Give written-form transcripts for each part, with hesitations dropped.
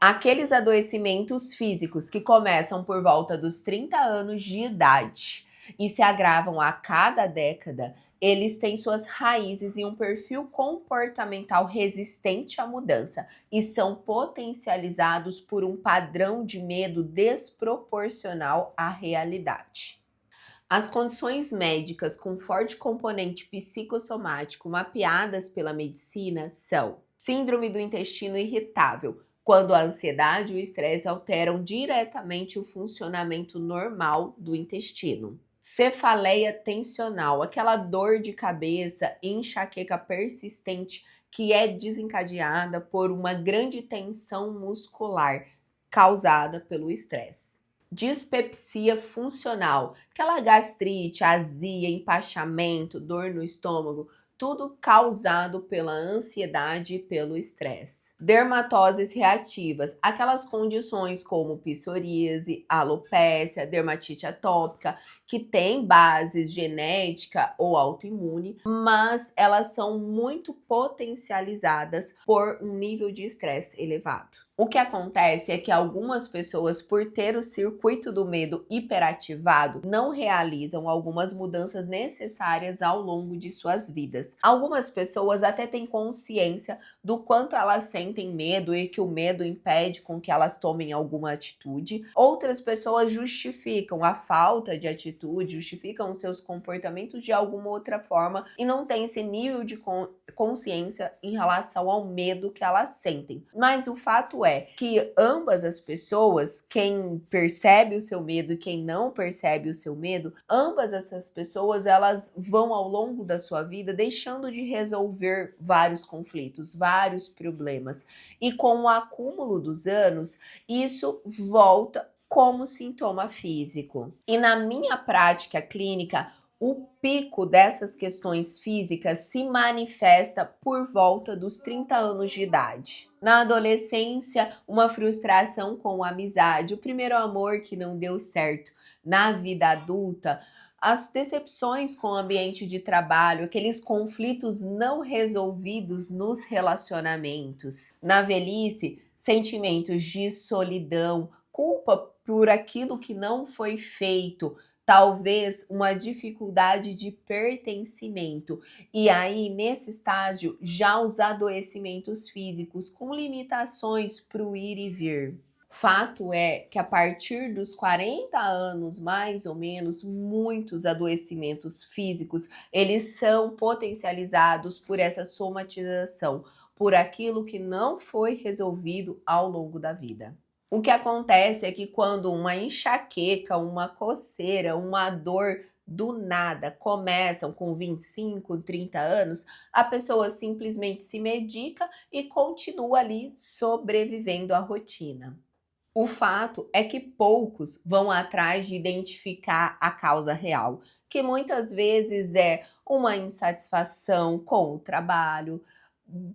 Aqueles adoecimentos físicos que começam por volta dos 30 anos de idade e se agravam a cada década, eles têm suas raízes em um perfil comportamental resistente à mudança e são potencializados por um padrão de medo desproporcional à realidade. As condições médicas com forte componente psicossomático mapeadas pela medicina são síndrome do intestino irritável, quando a ansiedade e o estresse alteram diretamente o funcionamento normal do intestino. Cefaleia tensional, aquela dor de cabeça e enxaqueca persistente que é desencadeada por uma grande tensão muscular causada pelo estresse. Dispepsia funcional, aquela gastrite, azia, empachamento, dor no estômago, tudo causado pela ansiedade e pelo estresse. Dermatoses reativas, aquelas condições como psoríase, alopécia, dermatite atópica, que têm base genética ou autoimune, mas elas são muito potencializadas por um nível de estresse elevado. O que acontece é que algumas pessoas, por ter o circuito do medo hiperativado, não realizam algumas mudanças necessárias ao longo de suas vidas. Algumas pessoas até têm consciência do quanto elas sentem medo e que o medo impede com que elas tomem alguma atitude. Outras pessoas justificam a falta de atitude, justificam os seus comportamentos de alguma outra forma e não têm esse nível de consciência em relação ao medo que elas sentem. Mas o fato é que ambas as pessoas, quem percebe o seu medo e quem não percebe o seu medo, ambas essas pessoas, elas vão ao longo da sua vida deixando de resolver vários conflitos, vários problemas. E com o acúmulo dos anos, isso volta como sintoma físico. E na minha prática clínica, o pico dessas questões físicas se manifesta por volta dos 30 anos de idade. Na adolescência, uma frustração com a amizade, o primeiro amor que não deu certo. Na vida adulta, as decepções com o ambiente de trabalho, aqueles conflitos não resolvidos nos relacionamentos. Na velhice, sentimentos de solidão, culpa por aquilo que não foi feito, talvez uma dificuldade de pertencimento. E aí, nesse estágio, já os adoecimentos físicos com limitações para o ir e vir. Fato é que a partir dos 40 anos, mais ou menos, muitos adoecimentos físicos, eles são potencializados por essa somatização, por aquilo que não foi resolvido ao longo da vida. O que acontece é que quando uma enxaqueca, uma coceira, uma dor do nada começam com 25, 30 anos, a pessoa simplesmente se medica e continua ali sobrevivendo à rotina. O fato é que poucos vão atrás de identificar a causa real, que muitas vezes é uma insatisfação com o trabalho,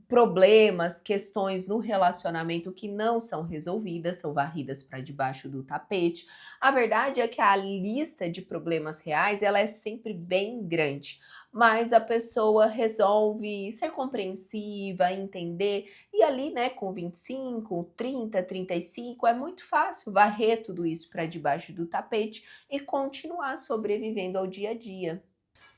problemas, questões no relacionamento que não são resolvidas, são varridas para debaixo do tapete. A verdade é que a lista de problemas reais, ela é sempre bem grande, mas a pessoa resolve ser compreensiva, entender, e ali, né, com 25, 30, 35, é muito fácil varrer tudo isso para debaixo do tapete e continuar sobrevivendo ao dia a dia.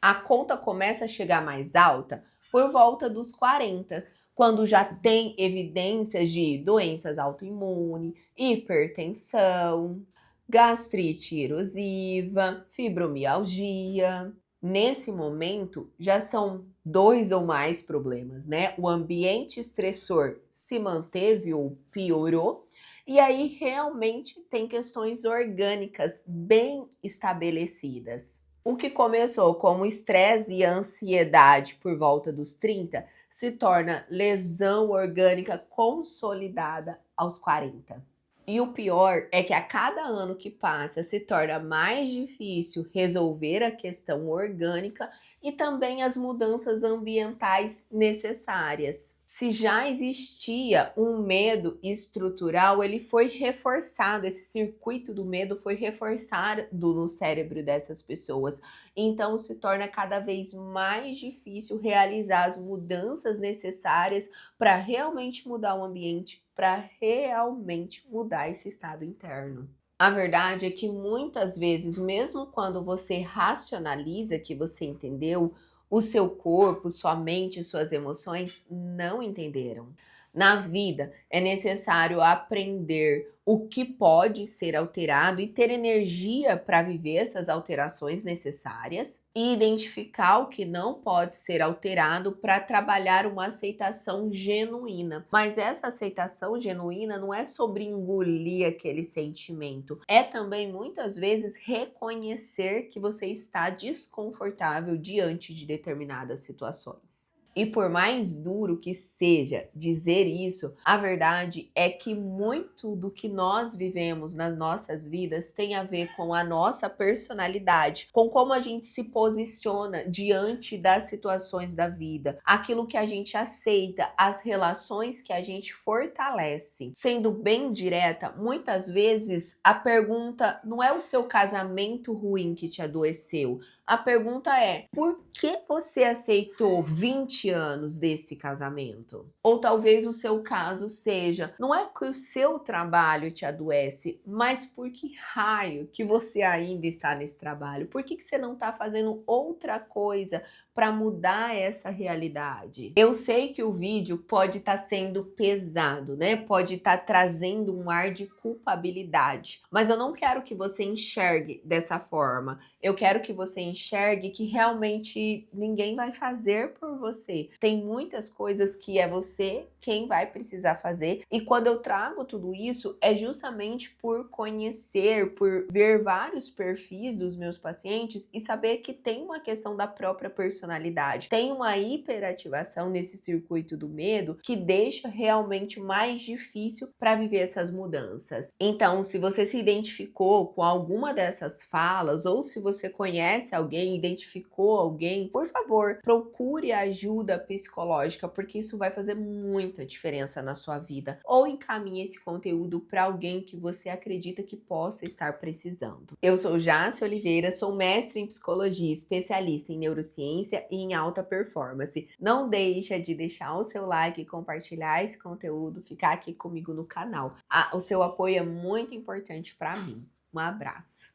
A conta começa a chegar mais alta por volta dos 40, quando já tem evidências de doenças autoimunes, hipertensão, gastrite erosiva, fibromialgia. Nesse momento, já são 2 ou mais problemas, né? O ambiente estressor se manteve ou piorou, e aí realmente tem questões orgânicas bem estabelecidas. O que começou como estresse e ansiedade por volta dos 30 se torna lesão orgânica consolidada aos 40. E o pior é que a cada ano que passa se torna mais difícil resolver a questão orgânica e também as mudanças ambientais necessárias. Se já existia um medo estrutural, ele foi reforçado, esse circuito do medo foi reforçado no cérebro dessas pessoas. Então se torna cada vez mais difícil realizar as mudanças necessárias para realmente mudar o ambiente para realmente mudar esse estado interno. A verdade é que muitas vezes, mesmo quando você racionaliza que você entendeu, o seu corpo, sua mente e suas emoções não entenderam. Na vida, é necessário aprender o que pode ser alterado e ter energia para viver essas alterações necessárias e identificar o que não pode ser alterado para trabalhar uma aceitação genuína. Mas essa aceitação genuína não é sobre engolir aquele sentimento, é também muitas vezes reconhecer que você está desconfortável diante de determinadas situações. E por mais duro que seja dizer isso, a verdade é que muito do que nós vivemos nas nossas vidas tem a ver com a nossa personalidade, com como a gente se posiciona diante das situações da vida, aquilo que a gente aceita, as relações que a gente fortalece. Sendo bem direta, muitas vezes a pergunta não é o seu casamento ruim que te adoeceu. A pergunta é: por que você aceitou 20 anos desse casamento? Ou talvez o seu caso seja: não é que o seu trabalho te adoece, mas por que raio que você ainda está nesse trabalho? Por que você não está fazendo outra coisa para mudar essa realidade? Eu sei que o vídeo pode estar sendo pesado, né? Pode estar trazendo um ar de culpabilidade, mas eu não quero que você enxergue dessa forma. Eu quero que você enxergue que realmente ninguém vai fazer por você. Tem muitas coisas que é você quem vai precisar fazer. E quando eu trago tudo isso, é justamente por conhecer, por ver vários perfis dos meus pacientes e saber que tem uma questão da própria personalidade. Tem uma hiperativação nesse circuito do medo que deixa realmente mais difícil para viver essas mudanças. Então, se você se identificou com alguma dessas falas, ou se você conhece alguém, identificou alguém, por favor, procure ajuda psicológica, porque isso vai fazer muita diferença na sua vida. Ou encaminhe esse conteúdo para alguém que você acredita que possa estar precisando. Eu sou Jaci Oliveira, sou mestre em psicologia, especialista em neurociência e em alta performance. Não deixa de deixar o seu like, compartilhar esse conteúdo, ficar aqui comigo no canal. O seu apoio é muito importante para mim. Um abraço.